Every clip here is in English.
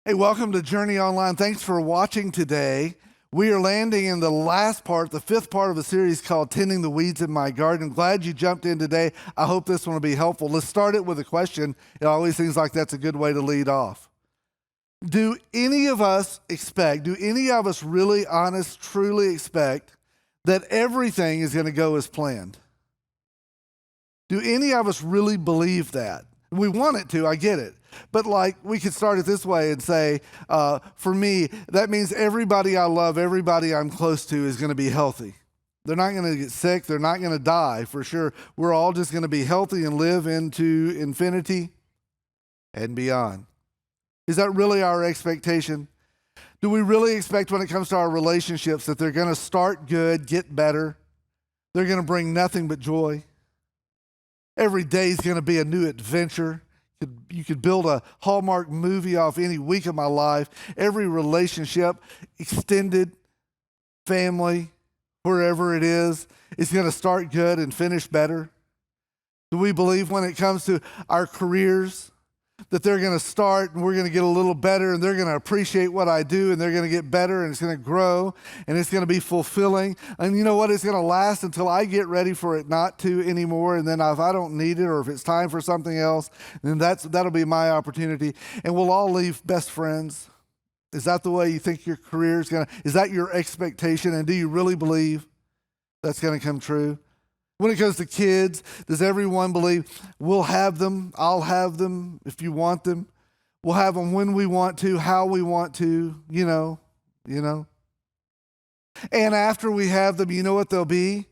Hey, welcome to Journey Online. Thanks for watching today. We are landing in the last part, the fifth part of a series called Tending the Weeds in My Garden. Glad you jumped in today. I hope this one will be helpful. Let's start it with a question. It always seems like that's a good way to lead off. Do any of us really truly expect that everything is going to go as planned? Do any of us really believe that? We want it to, I get it. But we could start it this way and say, for me, that means everybody I love, everybody I'm close to is going to be healthy. They're not going to get sick. They're not going to die for sure. We're all just going to be healthy and live into infinity and beyond. Is that really our expectation? Do we really expect when it comes to our relationships that they're going to start good, get better? They're going to bring nothing but joy? Every day is going to be a new adventure. You could build a Hallmark movie off any week of my life. Every relationship, extended family, wherever it is going to start good and finish better. Do we believe when it comes to our careers that they're going to start and we're going to get a little better and they're going to appreciate what I do and they're going to get better and it's going to grow and it's going to be fulfilling? And you know what? It's going to last until I get ready for it not to anymore. And then if I don't need it or if it's time for something else, then that'll be my opportunity. And we'll all leave best friends. Is that the way you think your career is going to? Is that your expectation? And do you really believe that's going to come true? When it comes to kids, does everyone believe we'll have them, I'll have them if you want them? We'll have them when we want to, how we want to, you know. And after we have them, you know what they'll be?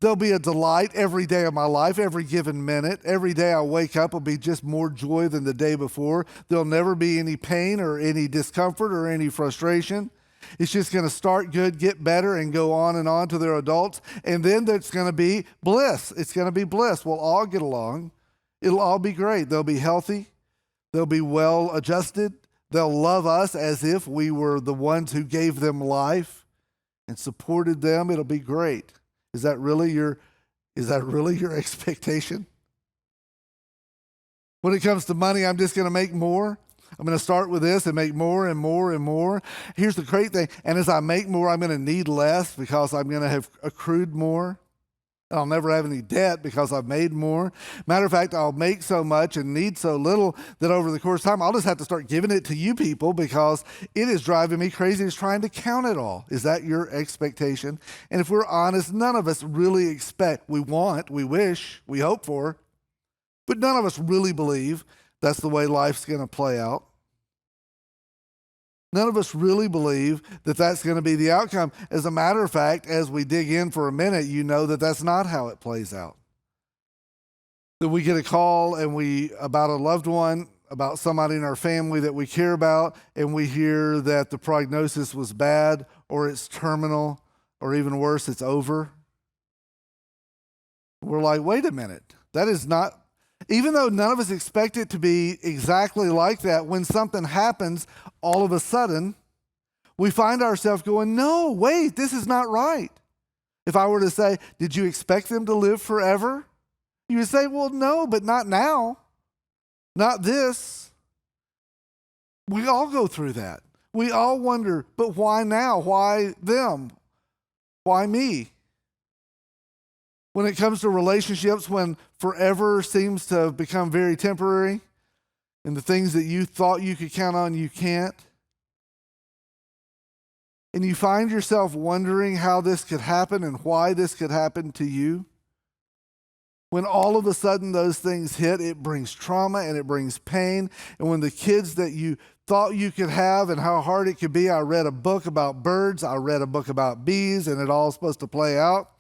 They'll be a delight every day of my life, every given minute. Every day I wake up will be just more joy than the day before. There'll never be any pain or any discomfort or any frustration. It's just going to start good, get better, and go on and on to their adults. And then there's going to be bliss. It's going to be bliss. We'll all get along. It'll all be great. They'll be healthy. They'll be well adjusted. They'll love us as if we were the ones who gave them life and supported them. It'll be great. Is that really your expectation? When it comes to money, I'm just going to make more. I'm going to start with this and make more and more and more. Here's the great thing. And as I make more, I'm going to need less because I'm going to have accrued more. I'll never have any debt because I've made more. Matter of fact, I'll make so much and need so little that over the course of time, I'll just have to start giving it to you people because it is driving me crazy just trying to count it all. Is that your expectation? And if we're honest, none of us really expect. We want, we wish, we hope for, but none of us really believe that's the way life's going to play out. None of us really believe that that's going to be the outcome. As a matter of fact, as we dig in for a minute, you know that that's not how it plays out. That we get a call about a loved one, about somebody in our family that we care about, and we hear that the prognosis was bad, or it's terminal, or even worse, it's over. We're like, wait a minute, that is not. Even though none of us expect it to be exactly like that, when something happens, all of a sudden, we find ourselves going, no, wait, this is not right. If I were to say, did you expect them to live forever? You would say, well, no, but not now. Not this. We all go through that. We all wonder, but why now? Why them? Why me? When it comes to relationships, when forever seems to have become very temporary, and the things that you thought you could count on, you can't, and you find yourself wondering how this could happen and why this could happen to you, when all of a sudden those things hit, it brings trauma and it brings pain. And when the kids that you thought you could have and how hard it could be, I read a book about birds, I read a book about bees, and it all supposed to play out.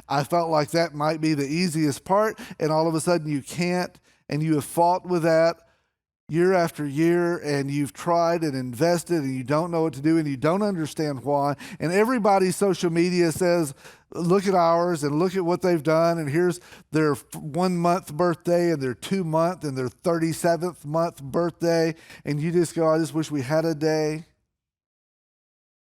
I felt like that might be the easiest part, and all of a sudden you can't, and you have fought with that year after year, and you've tried and invested, and you don't know what to do, and you don't understand why. And everybody's social media says, look at ours, and look at what they've done, and here's their 1 month birthday, and their 2 month, and their 37th month birthday, and you just go, I just wish we had a day.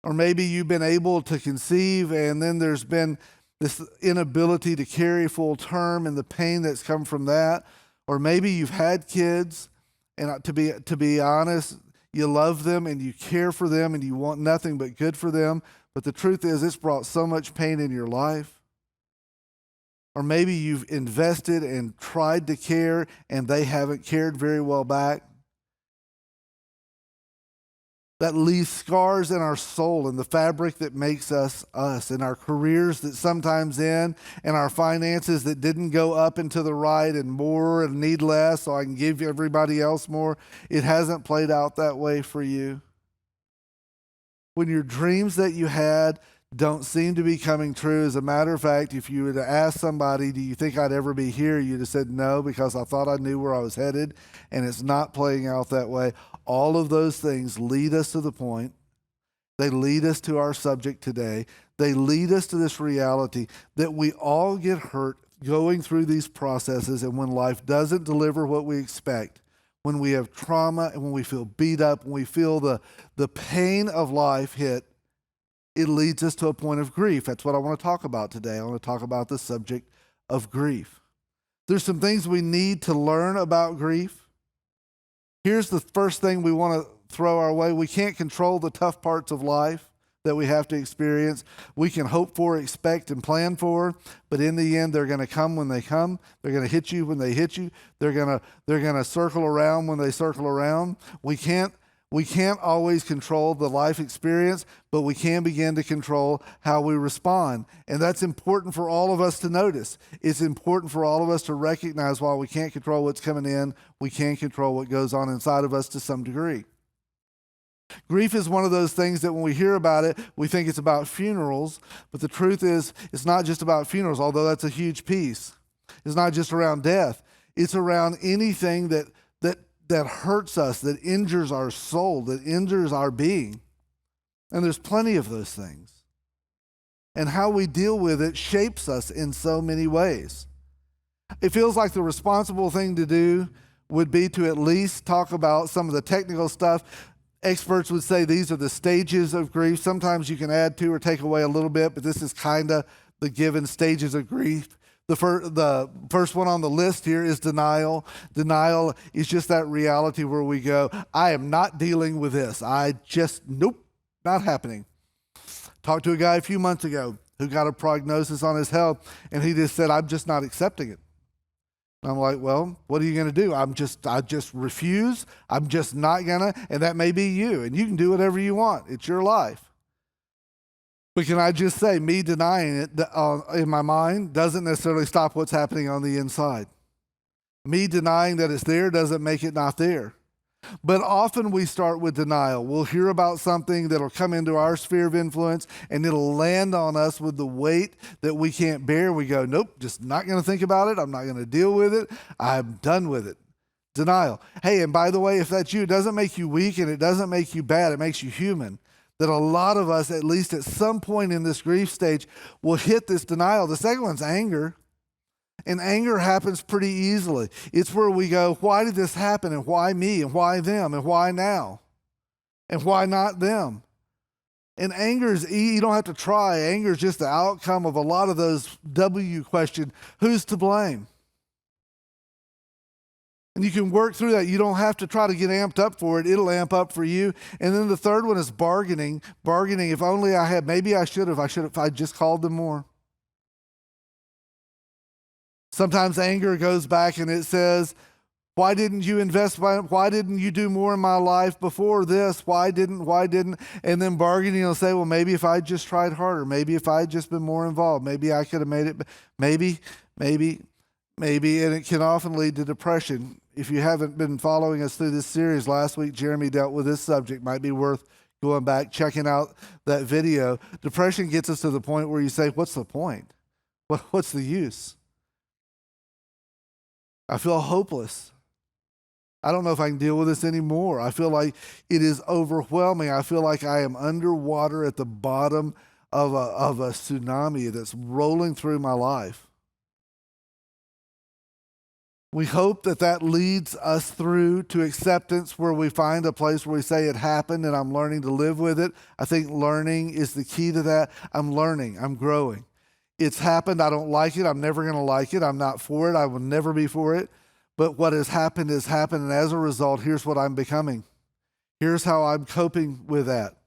Or maybe you've been able to conceive, and then there's been this inability to carry full term and the pain that's come from that. Or maybe you've had kids, and to be honest, you love them and you care for them and you want nothing but good for them, but the truth is it's brought so much pain in your life. Or maybe you've invested and tried to care and they haven't cared very well back. That leaves scars in our soul and the fabric that makes us us, and our careers that sometimes end, and our finances that didn't go up and to the right and more and need less so I can give everybody else more. It hasn't played out that way for you. When your dreams that you had don't seem to be coming true. As a matter of fact, if you were to ask somebody, do you think I'd ever be here? You'd have said no, because I thought I knew where I was headed, and it's not playing out that way. All of those things lead us to the point. They lead us to our subject today. They lead us to this reality that we all get hurt going through these processes, and when life doesn't deliver what we expect, when we have trauma and when we feel beat up, when we feel the pain of life hit, it leads us to a point of grief. That's what I want to talk about today. I want to talk about the subject of grief. There's some things we need to learn about grief. Here's the first thing we want to throw our way. We can't control the tough parts of life that we have to experience. We can hope for, expect, and plan for, but in the end, they're going to come when they come. They're going to hit you when they hit you. They're going to circle around when they circle around. We can't always control the life experience, but we can begin to control how we respond. And that's important for all of us to notice. It's important for all of us to recognize while we can't control what's coming in, we can control what goes on inside of us to some degree. Grief is one of those things that when we hear about it, we think it's about funerals, but the truth is it's not just about funerals, although that's a huge piece. It's not just around death. It's around anything that hurts us, that injures our soul, that injures our being. And there's plenty of those things. And how we deal with it shapes us in so many ways. It feels like the responsible thing to do would be to at least talk about some of the technical stuff. Experts would say these are the stages of grief. Sometimes you can add to or take away a little bit, but this is kind of the given stages of grief. The first one on the list here is denial. Denial is just that reality where we go, I am not dealing with this. Nope, not happening. Talked to a guy a few months ago who got a prognosis on his health, and he just said, I'm just not accepting it. And I'm like, well, what are you going to do? I just refuse. I'm just not going to, and that may be you, and you can do whatever you want. It's your life. But can I just say, me denying it in my mind doesn't necessarily stop what's happening on the inside. Me denying that it's there doesn't make it not there. But often we start with denial. We'll hear about something that'll come into our sphere of influence, and it'll land on us with the weight that we can't bear. We go, nope, just not going to think about it. I'm not going to deal with it. I'm done with it. Denial. Hey, and by the way, if that's you, it doesn't make you weak and it doesn't make you bad. It makes you human. That a lot of us, at least at some point in this grief stage, will hit this denial. The second one's anger. And anger happens pretty easily. It's where we go, why did this happen? And why me? And why them? And why now? And why not them? And anger is, you don't have to try. Anger is just the outcome of a lot of those W question, who's to blame? And you can work through that. You don't have to try to get amped up for it. It'll amp up for you. And then the third one is bargaining. Bargaining, if only I had, maybe I should have, if I just called them more. Sometimes anger goes back and it says, why didn't you invest? Why didn't you do more in my life before this? Why didn't? And then bargaining will say, well, maybe if I just tried harder, maybe if I had just been more involved, maybe I could have made it, maybe. And it can often lead to depression. If you haven't been following us through this series, last week Jeremy dealt with this subject. Might be worth going back, checking out that video. Depression gets us to the point where you say, what's the point? What's the use? I feel hopeless. I don't know if I can deal with this anymore. I feel like it is overwhelming. I feel like I am underwater at the bottom of a tsunami that's rolling through my life. We hope that leads us through to acceptance, where we find a place where we say it happened and I'm learning to live with it. I think learning is the key to that. I'm learning. I'm growing. It's happened. I don't like it. I'm never going to like it. I'm not for it. I will never be for it. But what has happened has happened. And as a result, here's what I'm becoming. Here's how I'm coping with that.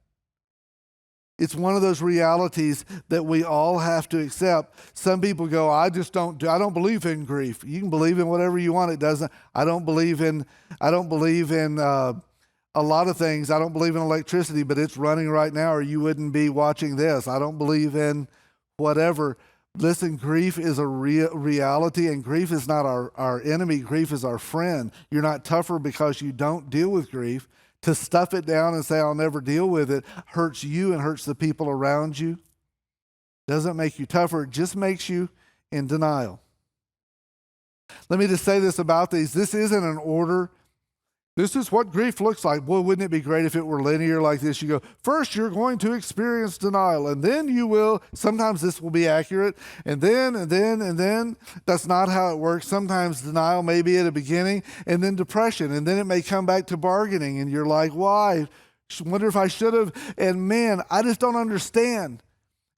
It's one of those realities that we all have to accept. Some people go, I don't believe in grief. You can believe in whatever you want. It doesn't. I don't believe in a lot of things. I don't believe in electricity, but it's running right now or you wouldn't be watching this. I don't believe in whatever. Listen, grief is a reality, and grief is not our enemy. Grief is our friend. You're not tougher because you don't deal with grief. To stuff it down and say, I'll never deal with it, hurts you and hurts the people around you. Doesn't make you tougher. It just makes you in denial. Let me just say this about these. This isn't an order. This is what grief looks like. Boy, wouldn't it be great if it were linear like this? You go, first you're going to experience denial, and then you will. Sometimes this will be accurate, and then. That's not how it works. Sometimes denial may be at the beginning, and then depression, and then it may come back to bargaining, and you're like, why? Wonder if I should have. And man, I just don't understand.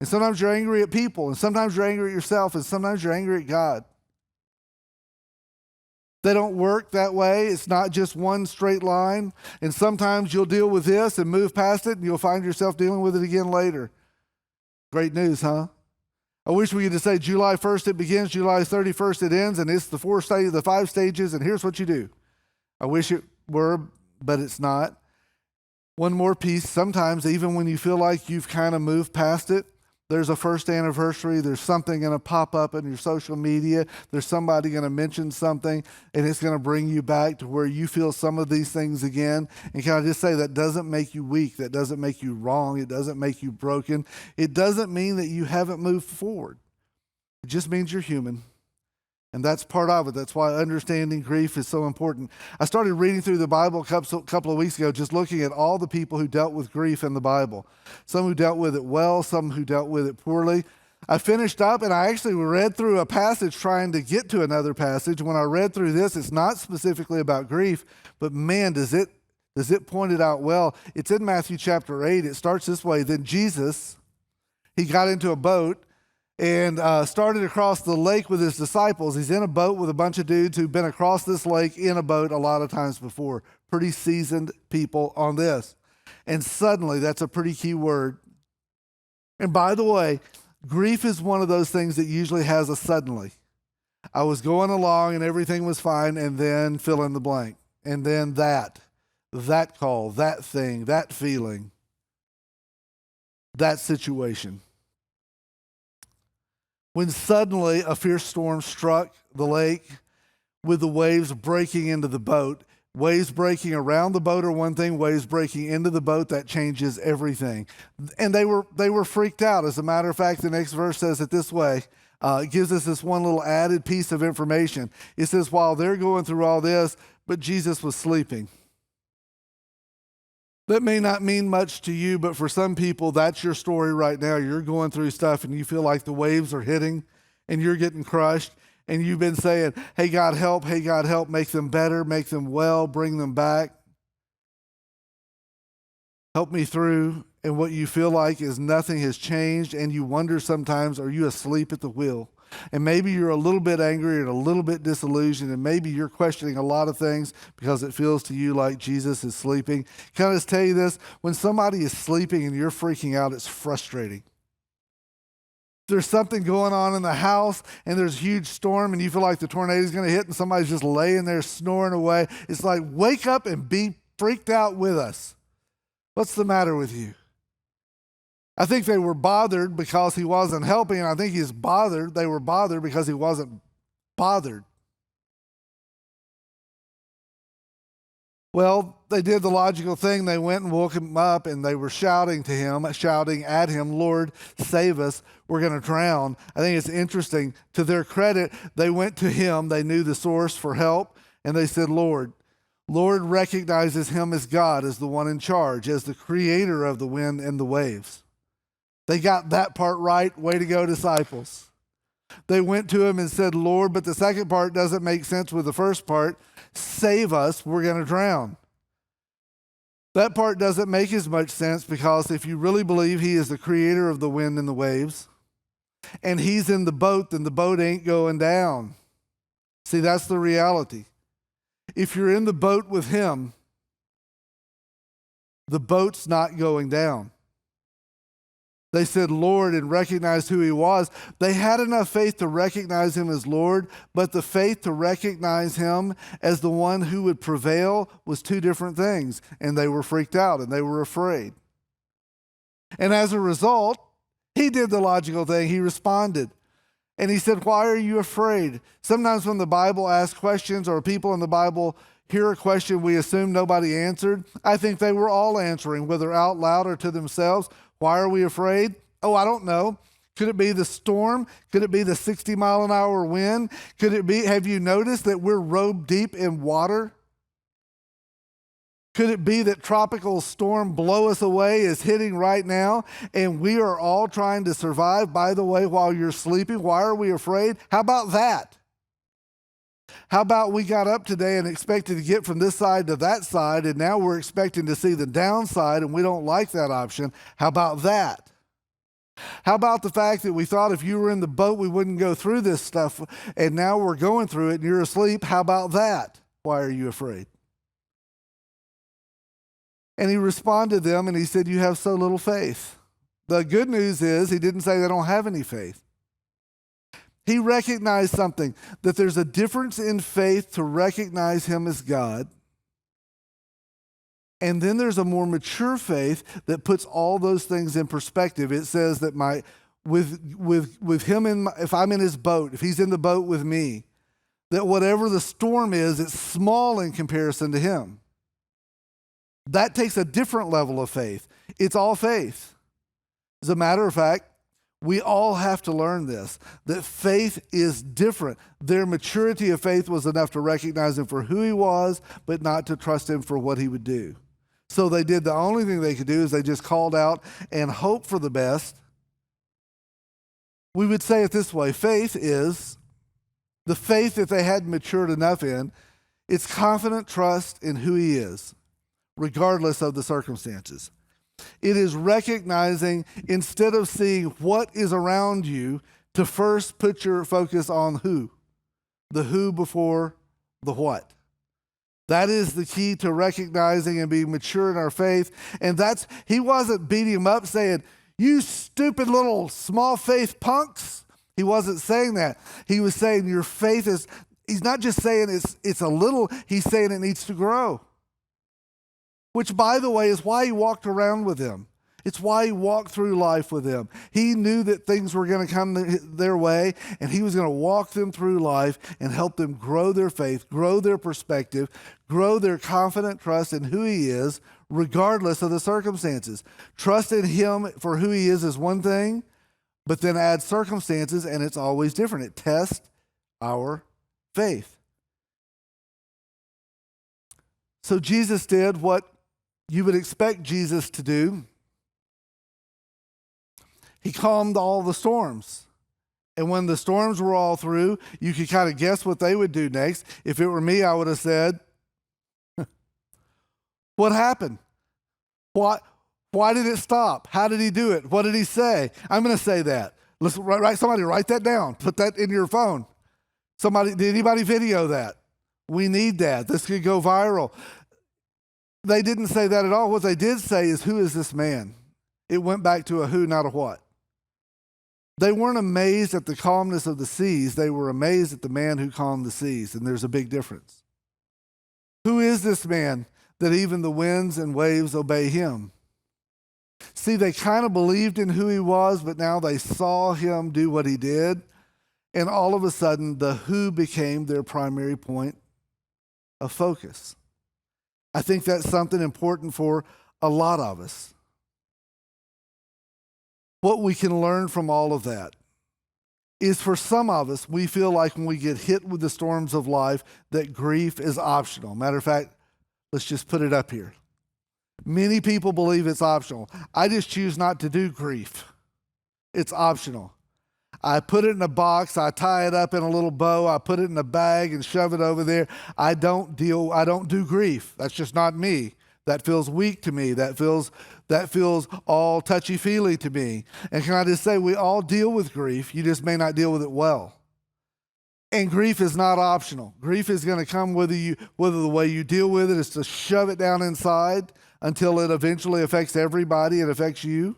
And sometimes you're angry at people, and sometimes you're angry at yourself, and sometimes you're angry at God. They don't work that way. It's not just one straight line. And sometimes you'll deal with this and move past it, and you'll find yourself dealing with it again later. Great news, huh? I wish we could just say July 1st it begins, July 31st it ends, and it's the 5 stages, and here's what you do. I wish it were, but it's not. One more piece. Sometimes, even when you feel like you've kind of moved past it, there's a first anniversary, there's something going to pop up in your social media, there's somebody going to mention something, and it's going to bring you back to where you feel some of these things again. And can I just say, that doesn't make you weak, that doesn't make you wrong, it doesn't make you broken, it doesn't mean that you haven't moved forward. It just means you're human. And that's part of it. That's why understanding grief is so important. I started reading through the Bible a couple of weeks ago, just looking at all the people who dealt with grief in the Bible. Some who dealt with it well, some who dealt with it poorly. I finished up and I actually read through a passage trying to get to another passage. When I read through this, it's not specifically about grief, but man, does it point it out well. It's in Matthew chapter 8. It starts this way. Then Jesus, he got into a boat and started across the lake with his disciples. He's in a boat with a bunch of dudes who've been across this lake in a boat a lot of times before. Pretty seasoned people on this. And suddenly, that's a pretty key word. And by the way, grief is one of those things that usually has a suddenly. I was going along and everything was fine, and then fill in the blank. And then that call, that thing, that feeling, that situation. When suddenly a fierce storm struck the lake with the waves breaking into the boat. Waves breaking around the boat are one thing, waves breaking into the boat, that changes everything. And they were freaked out. As a matter of fact, the next verse says it this way. It gives us this one little added piece of information. It says, while they're going through all this, but Jesus was sleeping. That may not mean much to you, but for some people, that's your story right now. You're going through stuff and you feel like the waves are hitting and you're getting crushed. And you've been saying, hey, God, help, make them better, make them well, bring them back. Help me through. And what you feel like is nothing has changed. And you wonder sometimes, are you asleep at the wheel? And maybe you're a little bit angry and a little bit disillusioned, and maybe you're questioning a lot of things because it feels to you like Jesus is sleeping. Can I just tell you this? When somebody is sleeping and you're freaking out, it's frustrating. There's something going on in the house and there's a huge storm and you feel like the tornado is going to hit and somebody's just laying there snoring away. It's like, wake up and be freaked out with us. What's the matter with you? I think they were bothered because he wasn't helping, and I think they were bothered because he wasn't bothered. Well, they did the logical thing. They went and woke him up, and they were shouting at him, Lord, save us. We're going to drown. I think it's interesting. To their credit, they went to him. They knew the source for help, and they said, Lord. Lord recognizes him as God, as the one in charge, as the creator of the wind and the waves. They got that part right. Way to go, disciples. They went to him and said, Lord, but the second part doesn't make sense with the first part. Save us, we're going to drown. That part doesn't make as much sense because if you really believe he is the creator of the wind and the waves, and he's in the boat, then the boat ain't going down. See, that's the reality. If you're in the boat with him, the boat's not going down. They said Lord and recognized who he was. They had enough faith to recognize him as Lord, but the faith to recognize him as the one who would prevail was two different things. And they were freaked out and they were afraid. And as a result, he did the logical thing. He responded. And he said, why are you afraid? Sometimes when the Bible asks questions or people in the Bible hear a question we assume nobody answered, I think they were all answering, whether out loud or to themselves. Why are we afraid? Oh, I don't know. Could it be the storm? Could it be the 60-mile-an-hour wind? Could it be, have you noticed that we're robed deep in water? Could it be that tropical storm blow us away is hitting right now and we are all trying to survive, by the way, while you're sleeping? Why are we afraid? How about that? How about we got up today and expected to get from this side to that side, and now we're expecting to see the downside, and we don't like that option? How about that? How about the fact that we thought if you were in the boat, we wouldn't go through this stuff, and now we're going through it, and you're asleep? How about that? Why are you afraid? And he responded to them, and he said, you have so little faith. The good news is he didn't say they don't have any faith. He recognized something, that there's a difference in faith to recognize him as God. And then there's a more mature faith that puts all those things in perspective. It says that with him if I'm in his boat, if he's in the boat with me, that whatever the storm is, it's small in comparison to him. That takes a different level of faith. It's all faith. As a matter of fact, we all have to learn this, that faith is different. Their maturity of faith was enough to recognize him for who he was, but not to trust him for what he would do. So they did the only thing they could do is they just called out and hoped for the best. We would say it this way, faith is the faith that they hadn't matured enough in. It's confident trust in who he is, regardless of the circumstances. It is recognizing, instead of seeing what is around you, to first put your focus on who. The who before the what. That is the key to recognizing and being mature in our faith. And he wasn't beating him up saying, you stupid little small faith punks. He wasn't saying that. He was saying your faith is, he's not just saying it's a little, he's saying it needs to grow. Which, by the way, is why he walked around with them. It's why he walked through life with them. He knew that things were going to come their way, and he was going to walk them through life and help them grow their faith, grow their perspective, grow their confident trust in who he is, regardless of the circumstances. Trust in him for who he is one thing, but then add circumstances, and it's always different. It tests our faith. So Jesus did what you would expect Jesus to do. He calmed all the storms. And when the storms were all through, you could kind of guess what they would do next. If it were me, I would have said, what happened? Why did it stop? How did he do it? What did he say? I'm going to say that. Let's somebody write that down. Put that in your phone. Did anybody video that? We need that. This could go viral. They didn't say that at all. What they did say is, who is this man? It went back to a who, not a what. They weren't amazed at the calmness of the seas. They were amazed at the man who calmed the seas, and there's a big difference. Who is this man that even the winds and waves obey him? See, they kind of believed in who he was, but now they saw him do what he did, and all of a sudden, the who became their primary point of focus. I think that's something important for a lot of us. What we can learn from all of that is, for some of us, we feel like when we get hit with the storms of life that grief is optional. Matter of fact, let's just put it up here. Many people believe it's optional. I just choose not to do grief. It's optional. I put it in a box, I tie it up in a little bow, I put it in a bag and shove it over there. I don't do grief. That's just not me. That feels weak to me. That feels all touchy-feely to me. And can I just say, we all deal with grief. You just may not deal with it well. And grief is not optional. Grief is going to come whether the way you deal with it is to shove it down inside. until it eventually affects everybody and affects you.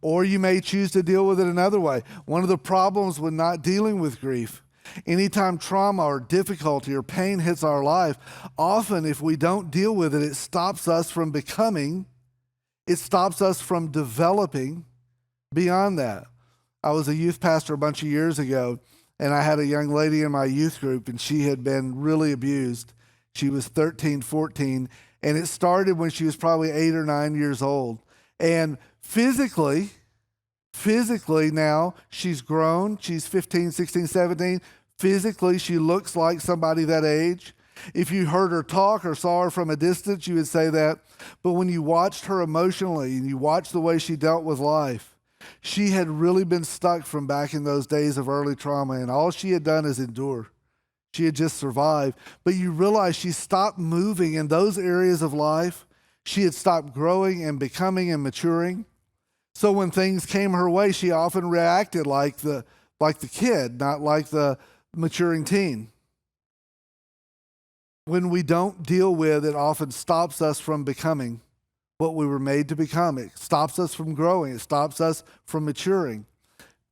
Or you may choose to deal with it another way. One of the problems with not dealing with grief, anytime trauma or difficulty or pain hits our life, often if we don't deal with it, it stops us from becoming, it stops us from developing beyond that. I was a youth pastor a bunch of years ago, and I had a young lady in my youth group, and she had been really abused. She was 13, 14, and it started when she was probably 8 or 9 years old. And physically now, she's grown. She's 15, 16, 17. Physically, she looks like somebody that age. If you heard her talk or saw her from a distance, you would say that. But when you watched her emotionally and you watched the way she dealt with life, she had really been stuck from back in those days of early trauma, and all she had done is endure. She had just survived. But you realize she stopped moving in those areas of life. She had stopped growing and becoming and maturing. So when things came her way, she often reacted like the kid, not like the maturing teen. When we don't deal with it, it often stops us from becoming what we were made to become. It stops us from growing. It stops us from maturing.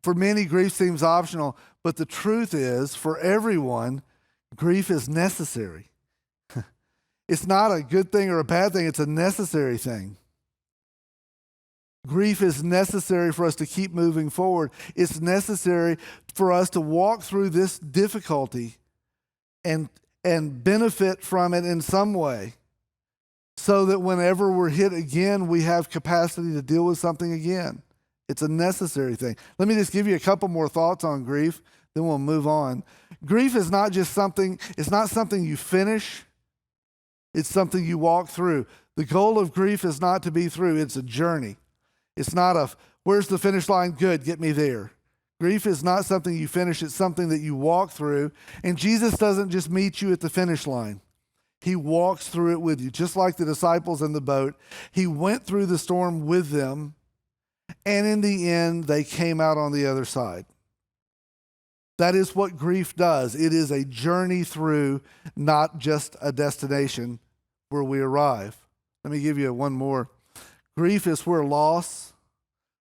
For many, grief seems optional, but the truth is, for everyone, grief is necessary. It's not a good thing or a bad thing. It's a necessary thing. Grief is necessary for us to keep moving forward. It's necessary for us to walk through this difficulty and benefit from it in some way, so that whenever we're hit again, we have capacity to deal with something again. It's a necessary thing. Let me just give you a couple more thoughts on grief, then we'll move on. Grief is not just something, it's not something you finish, it's something you walk through. The goal of grief is not to be through, it's a journey. It's not a, where's the finish line? Good, get me there. Grief is not something you finish, it's something that you walk through. And Jesus doesn't just meet you at the finish line. He walks through it with you, just like the disciples in the boat. He went through the storm with them, and in the end, they came out on the other side. That is what grief does. It is a journey through, not just a destination where we arrive. Let me give you one more. Grief is where loss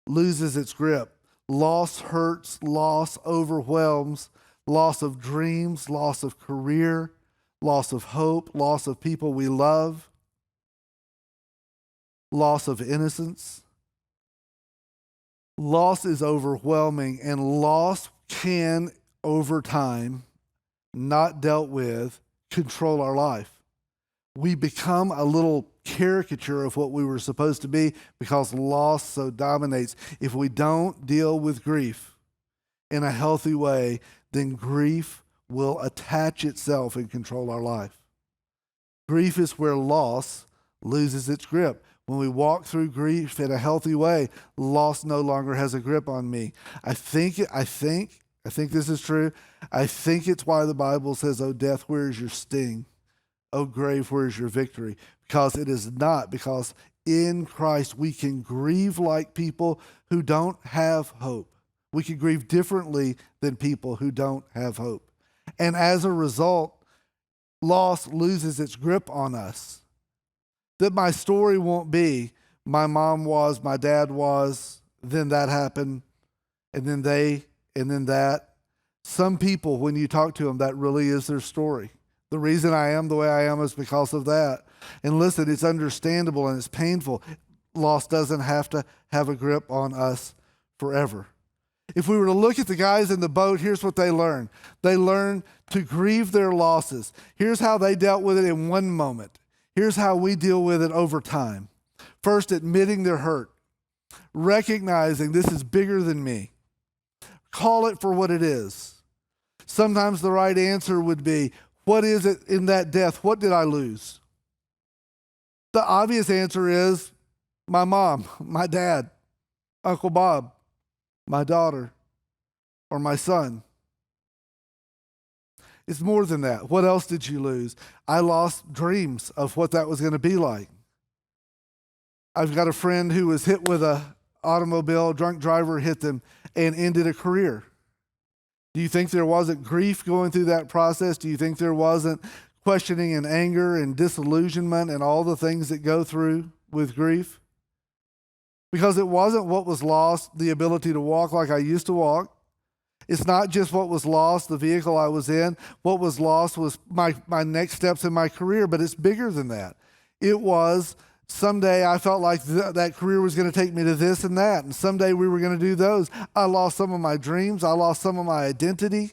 loses its grip. Loss hurts, loss overwhelms, loss of dreams, loss of career, loss of hope, loss of people we love, loss of innocence. Loss is overwhelming, and loss can, over time, not dealt with, control our life. We become a little caricature of what we were supposed to be because loss so dominates. If we don't deal with grief in a healthy way, then grief will attach itself and control our life. Grief is where loss loses its grip. When we walk through grief in a healthy way, loss no longer has a grip on me. I think this is true. I think it's why the Bible says, "Oh death, where is your sting? Oh grave, where is your victory?" Because it is not, because in Christ we can grieve like people who don't have hope. We can grieve differently than people who don't have hope. And as a result, loss loses its grip on us. That my story won't be, my mom was, my dad was, then that happened, and then they, and then that. Some people, when you talk to them, that really is their story. The reason I am the way I am is because of that. And listen, it's understandable and it's painful. Loss doesn't have to have a grip on us forever. If we were to look at the guys in the boat, here's what they learned. They learned to grieve their losses. Here's how they dealt with it in one moment. Here's how we deal with it over time. First, admitting their hurt. Recognizing this is bigger than me. Call it for what it is. Sometimes the right answer would be, what is it in that death? What did I lose? The obvious answer is my mom, my dad, Uncle Bob, my daughter, or my son. It's more than that. What else did you lose? I lost dreams of what that was going to be like. I've got a friend who was hit with an automobile, a drunk driver hit them and ended a career. Do you think there wasn't grief going through that process? Do you think there wasn't questioning and anger and disillusionment and all the things that go through with grief. Because it wasn't what was lost, the ability to walk like I used to walk. It's not just what was lost, the vehicle I was in. What was lost was my next steps in my career, but it's bigger than that. It was someday I felt like that career was going to take me to this and that, and someday we were going to do those. I lost some of my dreams. I lost some of my identity.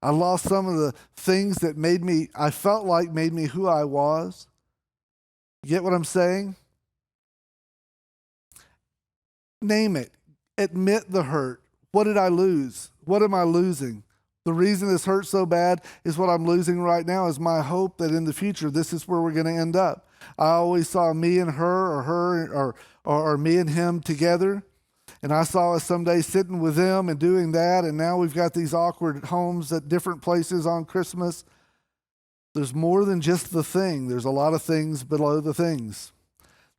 I lost some of the things that I felt like made me who I was. You get what I'm saying? Name it. Admit the hurt. What did I lose? What am I losing? The reason this hurts so bad is what I'm losing right now is my hope that in the future, this is where we're going to end up. I always saw me and her or me and him together. And I saw us someday sitting with them and doing that. And now we've got these awkward homes at different places on Christmas. There's more than just the thing. There's a lot of things below the things.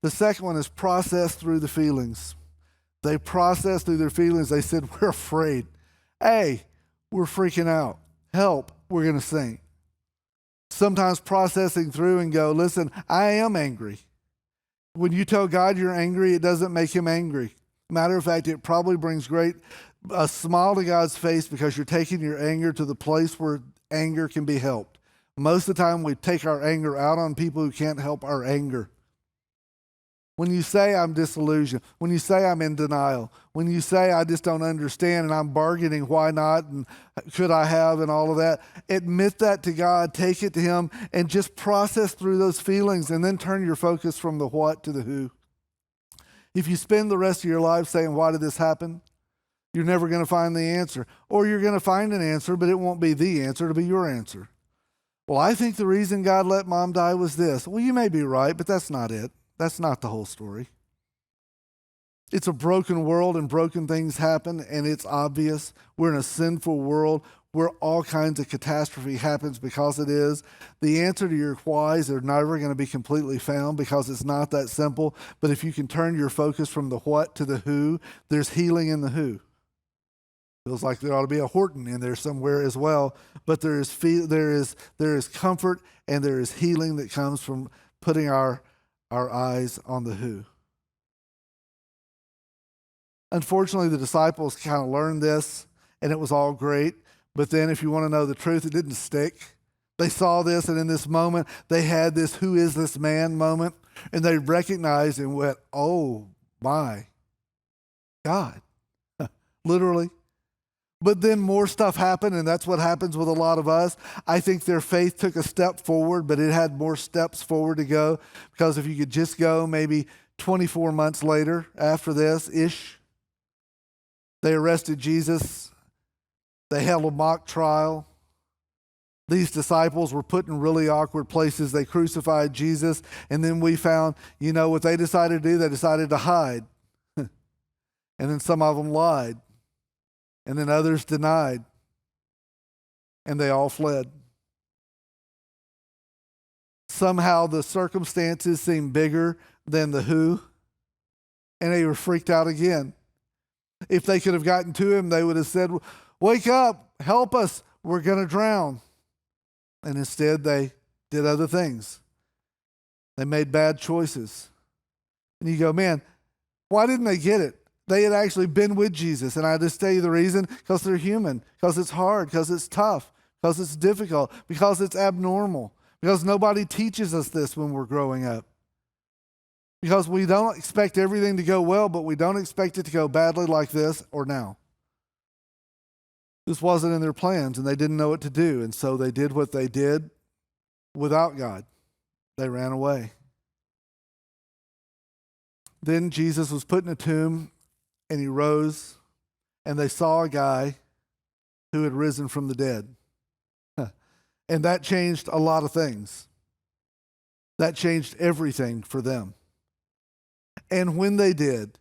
The second one is process through the feelings. They processed through their feelings. They said, we're afraid. Hey, we're freaking out. Help, we're going to sing. Sometimes processing through and go, listen, I am angry. When you tell God you're angry, it doesn't make him angry. Matter of fact, it probably brings a smile to God's face because you're taking your anger to the place where anger can be helped. Most of the time, we take our anger out on people who can't help our anger. When you say I'm disillusioned, when you say I'm in denial, when you say I just don't understand and I'm bargaining, why not, and could I have, and all of that, admit that to God, take it to him, and just process through those feelings and then turn your focus from the what to the who. If you spend the rest of your life saying, why did this happen? You're never going to find the answer. Or you're going to find an answer, but it won't be the answer, it'll be your answer. Well, I think the reason God let Mom die was this. Well, you may be right, but that's not it. That's not the whole story. It's a broken world and broken things happen, and it's obvious. We're in a sinful world where all kinds of catastrophe happens because it is. The answer to your whys are never going to be completely found because it's not that simple. But if you can turn your focus from the what to the who, there's healing in the who. Feels like there ought to be a Horton in there somewhere as well. But there is comfort and there is healing that comes from putting our eyes on the who. Unfortunately, the disciples kind of learned this, and it was all great. But then if you want to know the truth, it didn't stick. They saw this, and in this moment, they had this who is this man moment, and they recognized and went, oh my God, literally. But then more stuff happened, and that's what happens with a lot of us. I think their faith took a step forward, but it had more steps forward to go, because if you could just go maybe 24 months later after this-ish, they arrested Jesus. They held a mock trial. These disciples were put in really awkward places. They crucified Jesus, and then we found, what they decided to do? They decided to hide. And then some of them lied. And then others denied. And they all fled. Somehow the circumstances seemed bigger than the who, and they were freaked out again. If they could have gotten to him, they would have said, wake up, help us, we're going to drown. And instead they did other things. They made bad choices. And you go, man, why didn't they get it? They had actually been with Jesus. And I just tell you the reason, because they're human, because it's hard, because it's tough, because it's difficult, because it's abnormal, because nobody teaches us this when we're growing up. Because we don't expect everything to go well, but we don't expect it to go badly like this or now. This wasn't in their plans, and they didn't know what to do. And so they did what they did without God. They ran away. Then Jesus was put in a tomb, and he rose, and they saw a guy who had risen from the dead. And that changed a lot of things. That changed everything for them. And when they did,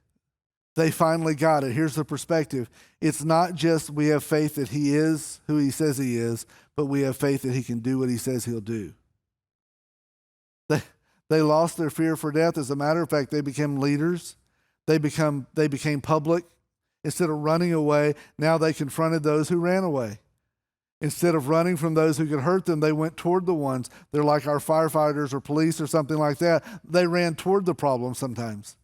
they finally got it. Here's the perspective. It's not just we have faith that he is who he says he is, but we have faith that he can do what he says he'll do. They lost their fear for death. As a matter of fact, they became leaders. They became public. Instead of running away, now they confronted those who ran away. Instead of running from those who could hurt them, they went toward the ones. They're like our firefighters or police or something like that. They ran toward the problem sometimes.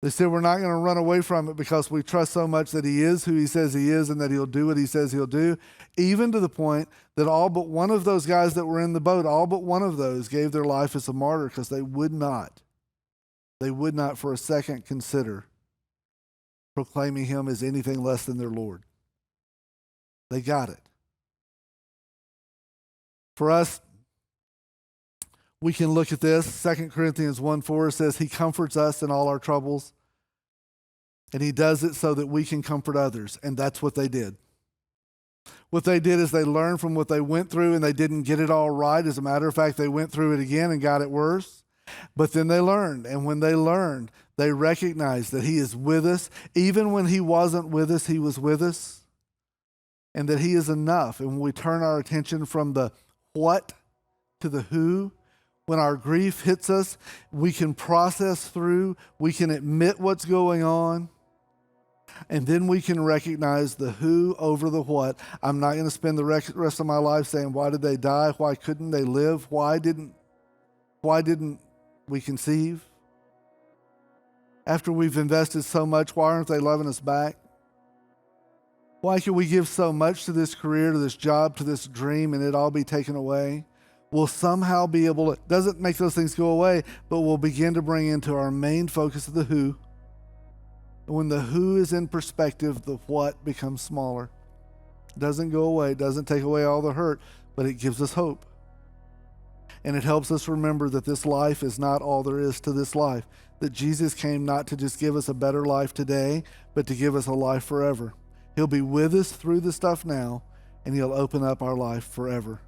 They said, we're not going to run away from it because we trust so much that he is who he says he is and that he'll do what he says he'll do, even to the point that all but one of those guys that were in the boat, all but one of those gave their life as a martyr because they would not for a second consider proclaiming him as anything less than their Lord. They got it. For us, we can look at this. 2 Corinthians 1:4 says he comforts us in all our troubles. And he does it so that we can comfort others. And that's what they did. What they did is they learned from what they went through, and they didn't get it all right. As a matter of fact, they went through it again and got it worse. But then they learned. And when they learned, they recognized that he is with us. Even when he wasn't with us, he was with us. And that he is enough. And when we turn our attention from the what to the who, when our grief hits us, we can process through, we can admit what's going on, and then we can recognize the who over the what. I'm not going to spend the rest of my life saying, why did they die? Why couldn't they live? Why didn't we conceive? After we've invested so much, why aren't they loving us back? Why can we give so much to this career, to this job, to this dream, and it all be taken away? We'll somehow be able to, doesn't make those things go away, but we'll begin to bring into our main focus of the who. And when the who is in perspective, the what becomes smaller. It doesn't go away, it doesn't take away all the hurt, but it gives us hope. And it helps us remember that this life is not all there is to this life. That Jesus came not to just give us a better life today, but to give us a life forever. He'll be with us through the stuff now, and he'll open up our life forever.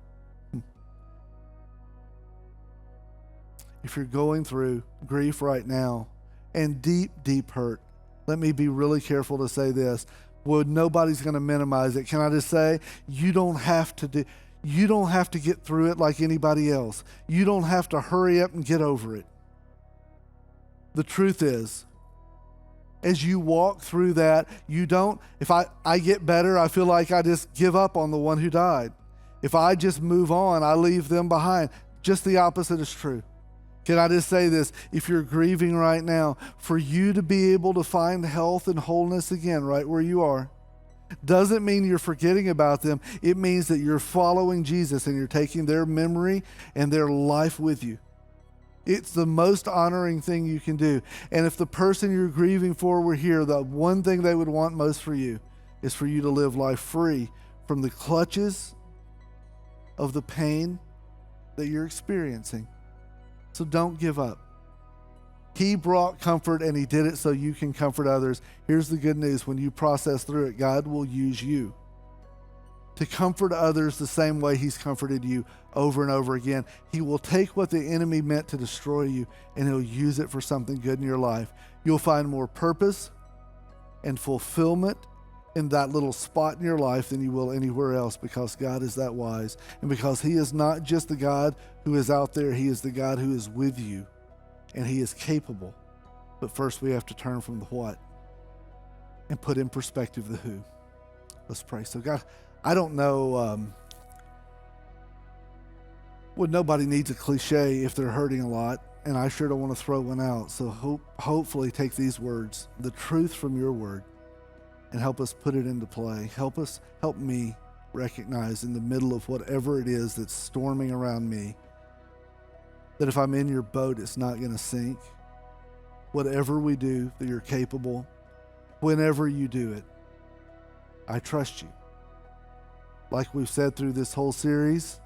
If you're going through grief right now and deep, deep hurt, let me be really careful to say this. Well, nobody's going to minimize it. Can I just say, you don't have to get through it like anybody else. You don't have to hurry up and get over it. The truth is, as you walk through that, if I get better, I feel like I just give up on the one who died. If I just move on, I leave them behind. Just the opposite is true. Can I just say this? If you're grieving right now, for you to be able to find health and wholeness again right where you are, doesn't mean you're forgetting about them. It means that you're following Jesus and you're taking their memory and their life with you. It's the most honoring thing you can do. And if the person you're grieving for were here, the one thing they would want most for you is for you to live life free from the clutches of the pain that you're experiencing. So don't give up. He brought comfort and he did it so you can comfort others. Here's the good news. When you process through it, God will use you to comfort others the same way he's comforted you over and over again. He will take what the enemy meant to destroy you and he'll use it for something good in your life. You'll find more purpose and fulfillment in that little spot in your life than you will anywhere else, because God is that wise. And because he is not just the God who is out there, he is the God who is with you, and he is capable. But first we have to turn from the what and put in perspective the who. Let's pray. So God, I don't know, nobody needs a cliche if they're hurting a lot, and I sure don't want to throw one out. So hopefully take these words, the truth from your word, and help us put it into play. Help me recognize in the middle of whatever it is that's storming around me, that if I'm in your boat, it's not going to sink. Whatever we do, that you're capable. Whenever you do it, I trust you. Like we've said through this whole series,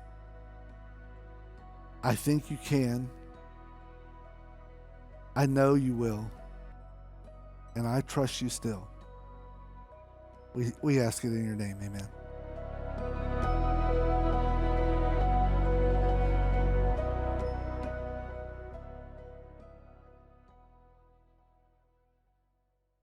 I think you can. I know you will. And I trust you still. We ask it in your name, amen.